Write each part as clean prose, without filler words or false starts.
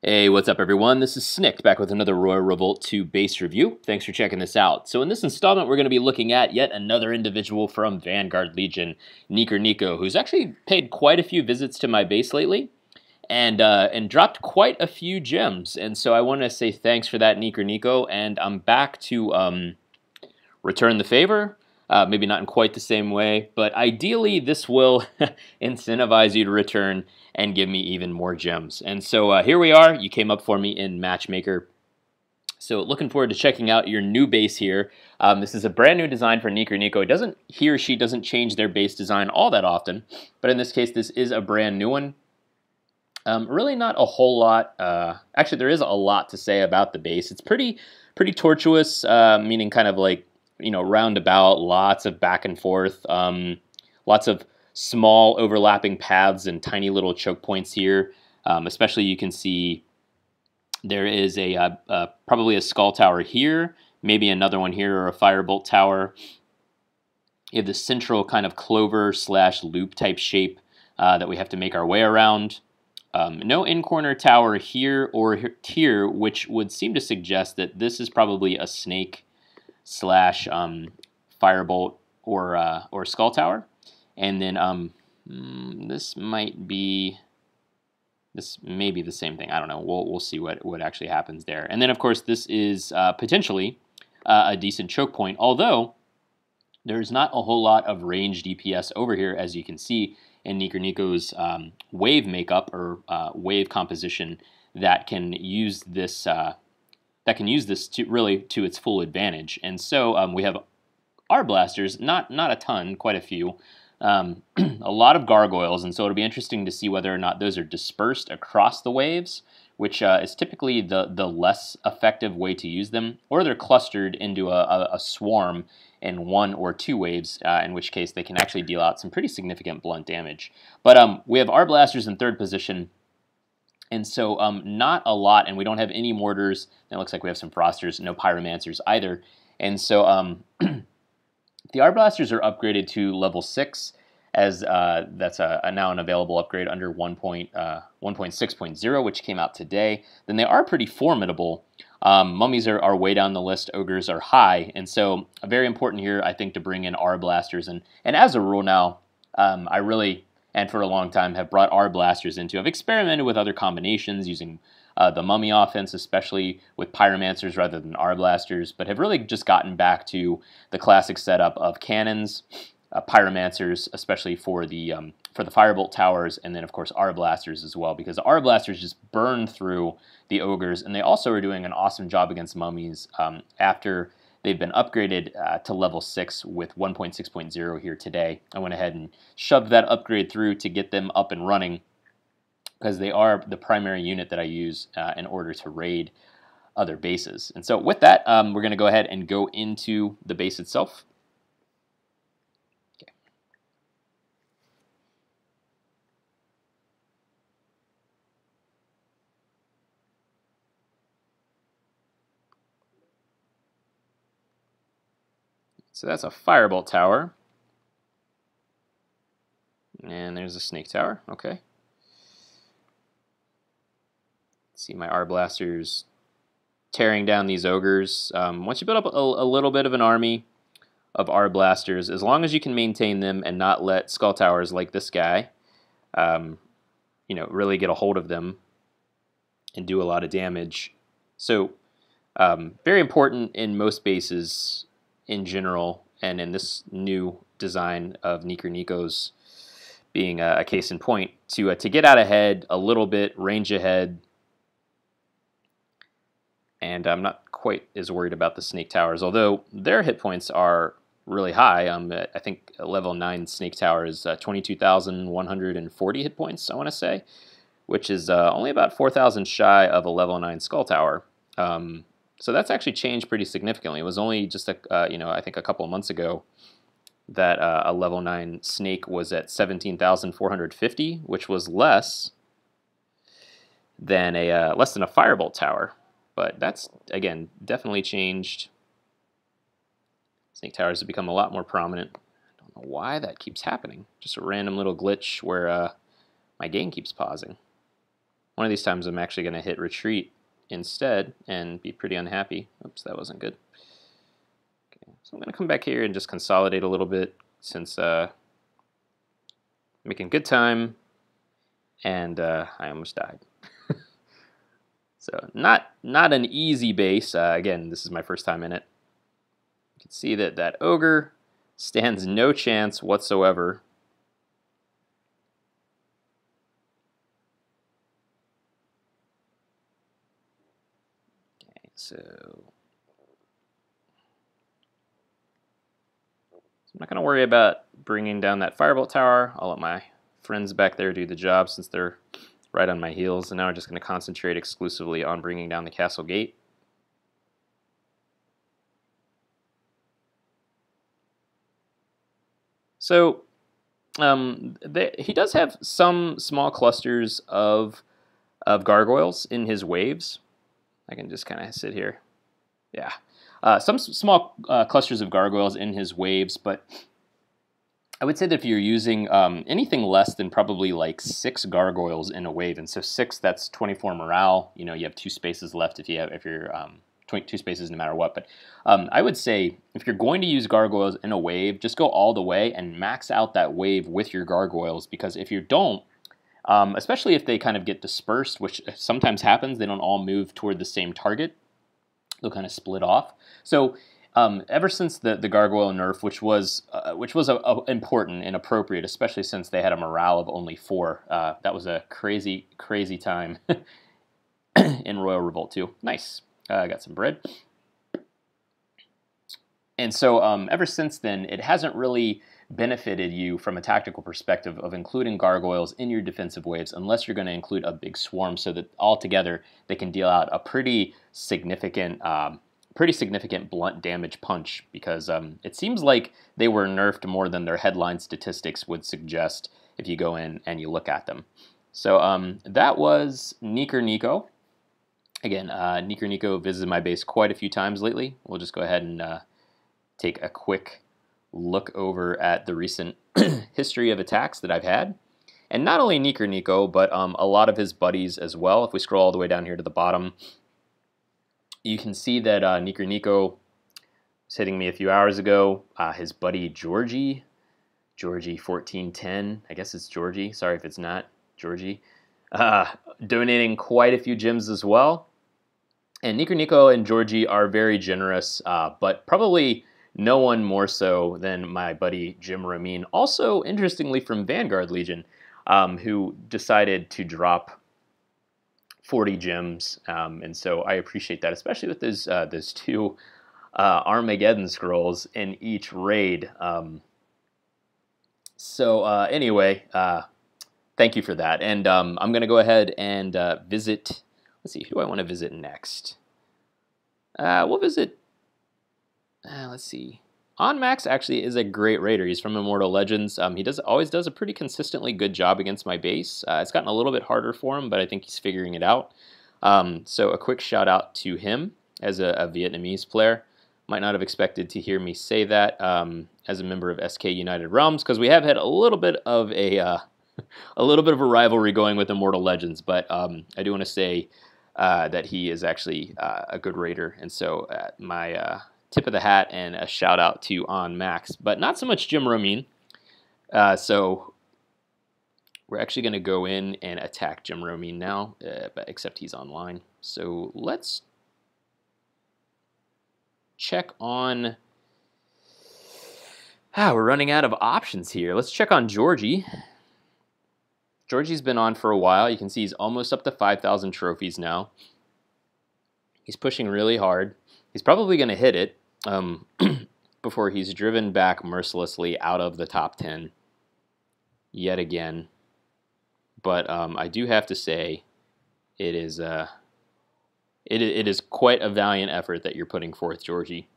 Hey, what's up everyone? This is Snick back with another Royal Revolt 2 base review. Thanks for checking this out. So in this installment, we're going to be looking at yet another individual from Vanguard Legion, Nico, who's actually paid quite a few visits to my base lately and dropped quite a few gems. And so I want to say thanks for that, Nico, and I'm back to return the favor. Maybe not in quite the same way, but ideally this will incentivize you to return and give me even more gems. And so here we are. You came up for me in Matchmaker. So looking forward to checking out your new base here. This is a brand new design for Nico. He or she doesn't change their base design all that often, but in this case, this is a brand new one. Really not a whole lot. Actually, there is a lot to say about the base. It's pretty tortuous, meaning kind of like, you know, roundabout, lots of back and forth, lots of small overlapping paths and tiny little choke points here. Especially you can see there is probably a skull tower here, maybe another one here or a firebolt tower. You have the central kind of clover / loop type shape that we have to make our way around. No in-corner tower here or here, which would seem to suggest that this is probably a snake / firebolt or skull tower. And then this may be the same thing. I don't know. We'll see what actually happens there. And then of course this is potentially a decent choke point, although there's not a whole lot of range DPS over here, as you can see in Nico's wave makeup or wave composition that can use this to its full advantage. And so we have our blasters, not a ton, quite a few, a lot of gargoyles, and so it'll be interesting to see whether or not those are dispersed across the waves, which is typically the less effective way to use them, or they're clustered into a swarm in 1 or 2 waves, in which case they can actually deal out some pretty significant blunt damage. But we have our blasters in 3rd position, and so not a lot, and we don't have any mortars. It looks like we have some frosters, no pyromancers either. And so the R blasters are upgraded to level 6, as that's now an available upgrade under 1.6.0, which came out today. Then they are pretty formidable. Mummies are way down the list. Ogres are high, and so very important here, I think, to bring in R blasters. And as a rule now, I really, and for a long time, have brought R blasters into. I've experimented with other combinations using the mummy offense, especially with pyromancers rather than R blasters, but have really just gotten back to the classic setup of cannons, pyromancers, especially for the firebolt towers, and then of course R blasters as well, because the R blasters just burn through the ogres, and they also are doing an awesome job against mummies after they've been upgraded to level 6 with 1.6.0 here today. I went ahead and shoved that upgrade through to get them up and running, because they are the primary unit that I use in order to raid other bases. And so with that, we're going to go ahead and go into the base itself. Okay. So that's a firebolt tower. And there's a snake tower. Okay. See my R blasters tearing down these ogres. Once you build up a little bit of an army of R blasters, as long as you can maintain them and not let skull towers like this guy, really get a hold of them and do a lot of damage. So very important in most bases in general, and in this new design of Nico's being a case in point, to get out ahead a little bit, range ahead. And I'm not quite as worried about the snake towers, although their hit points are really high. I think a level 9 snake tower is 22,140 hit points, I want to say, which is only about 4,000 shy of a level 9 skull tower. So that's actually changed pretty significantly. It was only just I think a couple of months ago that a level 9 snake was at 17,450, which was less than a firebolt tower. But that's, again, definitely changed. Snake towers have become a lot more prominent. I don't know why that keeps happening. Just a random little glitch where my game keeps pausing. One of these times I'm actually going to hit retreat instead and be pretty unhappy. Oops, that wasn't good. Okay, so I'm going to come back here and just consolidate a little bit since making good time, and I almost died. So not an easy base. Again, this is my first time in it. You can see that that ogre stands no chance whatsoever. Okay, so I'm not going to worry about bringing down that firebolt tower. I'll let my friends back there do the job since they're right on my heels. And now we're just going to concentrate exclusively on bringing down the castle gate. So he does have some small clusters of gargoyles in his waves. I can just kind of sit here. Yeah. Some small clusters of gargoyles in his waves, but I would say that if you're using anything less than probably like 6 gargoyles in a wave, and so 6, that's 24 morale. You know, you have 2 spaces left if you're 2 spaces no matter what. But I would say if you're going to use gargoyles in a wave, just go all the way and max out that wave with your gargoyles, because if you don't, especially if they kind of get dispersed, which sometimes happens, they don't all move toward the same target. They'll kind of split off. So ever since the gargoyle nerf, which was important and appropriate, especially since they had a morale of only 4, that was a crazy time in Royal Revolt 2. Nice. I got some bread. And so ever since then, it hasn't really benefited you from a tactical perspective of including gargoyles in your defensive waves unless you're going to include a big swarm, so that altogether they can deal out a pretty significant blunt damage punch, because it seems like they were nerfed more than their headline statistics would suggest if you go in and you look at them. So that was Niker Nico. Again, Niker Nico visited my base quite a few times lately. We'll just go ahead and take a quick look over at the recent history of attacks that I've had. And not only Niker Nico, but a lot of his buddies as well. If we scroll all the way down here to the bottom, you can see that Niker Nico was hitting me a few hours ago. His buddy Georgie 1410, I guess it's Georgie. Sorry if it's not Georgie. Donating quite a few gems as well. And Niker Nico and Georgie are very generous, but probably no one more so than my buddy Jim Ramin, also interestingly from Vanguard Legion, who decided to drop 40 gems, and so I appreciate that, especially with those 2 Armageddon scrolls in each raid. Anyway, thank you for that, and I'm going to go ahead and visit. Let's see, who do I want to visit next? We'll visit. Let's see. OnMax actually is a great raider. He's from Immortal Legends. He always does a pretty consistently good job against my base. It's gotten a little bit harder for him, but I think he's figuring it out. So a quick shout out to him as a Vietnamese player. Might not have expected to hear me say that as a member of SK United Realms, because we have had a little bit of a rivalry going with Immortal Legends. But I do want to say that he is actually a good raider, and so my tip of the hat and a shout out to OnMax, but not so much Jim Ramin. So we're actually going to go in and attack Jim Ramin now, but except he's online. So let's check on. We're running out of options here. Let's check on Georgie. Georgie's been on for a while. You can see he's almost up to 5,000 trophies now. He's pushing really hard. He's probably going to hit it before he's driven back mercilessly out of the top 10 yet again. But I do have to say it is quite a valiant effort that you're putting forth, Georgie,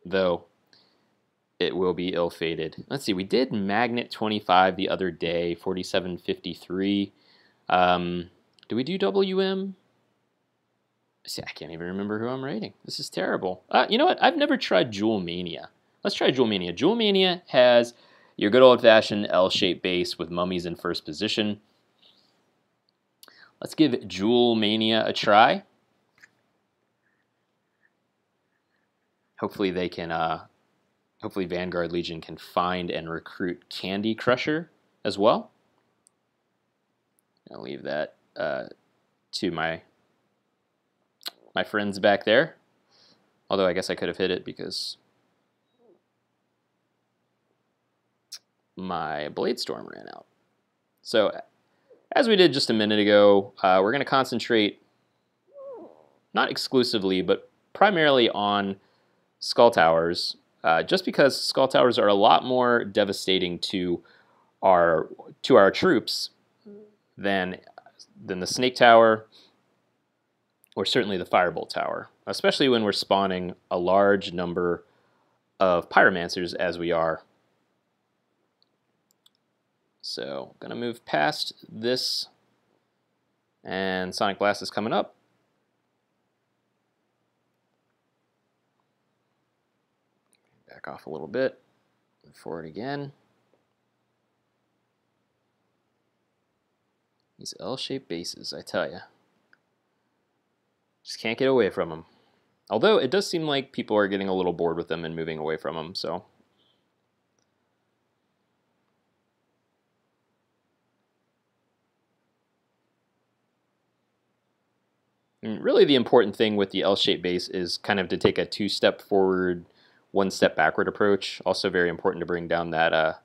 though it will be ill-fated. Let's see, we did Magnet 25 the other day, 4753. Do we do WM? See, I can't even remember who I'm rating. This is terrible. You know what? I've never tried Jewel Mania. Let's try Jewel Mania. Jewel Mania has your good old-fashioned L-shaped base with mummies in first position. Let's give Jewel Mania a try. Hopefully they can, hopefully Vanguard Legion can find and recruit Candy Crusher as well. I'll leave that to my friends back there. Although I guess I could have hit it because my Blade Storm ran out. So as we did just a minute ago, we're going to concentrate not exclusively, but primarily on Skull Towers, just because Skull Towers are a lot more devastating to our troops than the Snake Tower, or certainly the Firebolt Tower, especially when we're spawning a large number of Pyromancers as we are. So I'm going to move past this, and Sonic Blast is coming up. Back off a little bit, move forward again. These L-shaped bases, I tell you. Just can't get away from them. Although it does seem like people are getting a little bored with them and moving away from them, so. And really the important thing with the L-shaped base is kind of to take a 2-step forward, 1-step backward approach. Also very important to bring down that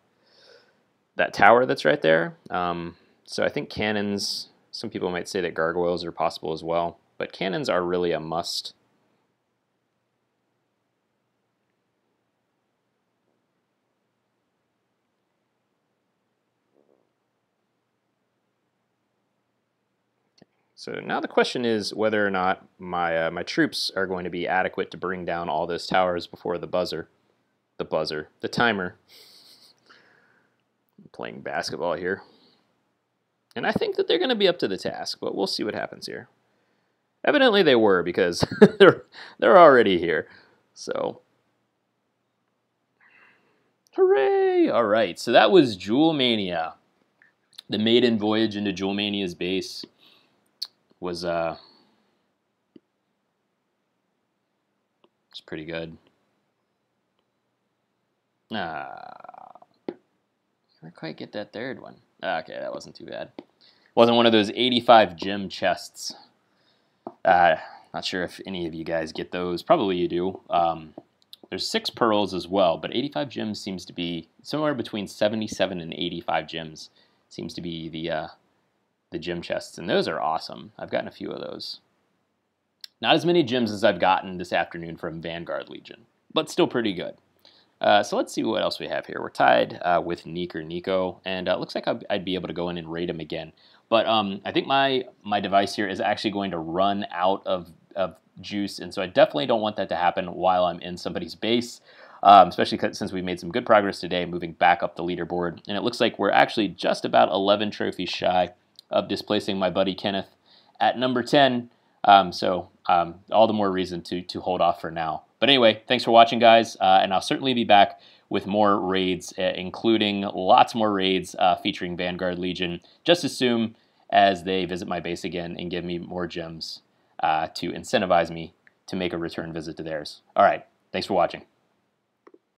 that tower that's right there. So I think cannons, some people might say that gargoyles are possible as well, but cannons are really a must. So now the question is whether or not my troops are going to be adequate to bring down all those towers before the timer. I'm playing basketball here. And I think that they're going to be up to the task, but we'll see what happens here. Evidently they were, because they're already here. So, hooray! All right, so that was Jewel Mania. The maiden voyage into Jewel Mania's base was pretty good. Can't quite get that third one. Okay, that wasn't too bad. Wasn't one of those 85 gem chests. Not sure if any of you guys get those. Probably you do. There's 6 pearls as well, but 85 gems seems to be somewhere between 77 and 85 gems. Seems to be the gem chests, and those are awesome. I've gotten a few of those. Not as many gems as I've gotten this afternoon from Vanguard Legion, but still pretty good. So let's see what else we have here. We're tied with Nico, and it looks like I'd be able to go in and raid him again. But I think my device here is actually going to run out of juice, and so I definitely don't want that to happen while I'm in somebody's base, especially since we made some good progress today moving back up the leaderboard. And it looks like we're actually just about 11 trophies shy of displacing my buddy Kenneth at number 10. So all the more reason to hold off for now. But anyway, thanks for watching, guys, and I'll certainly be back with more raids, including lots more raids featuring Vanguard Legion, just as soon as they visit my base again and give me more gems to incentivize me to make a return visit to theirs. All right, thanks for watching.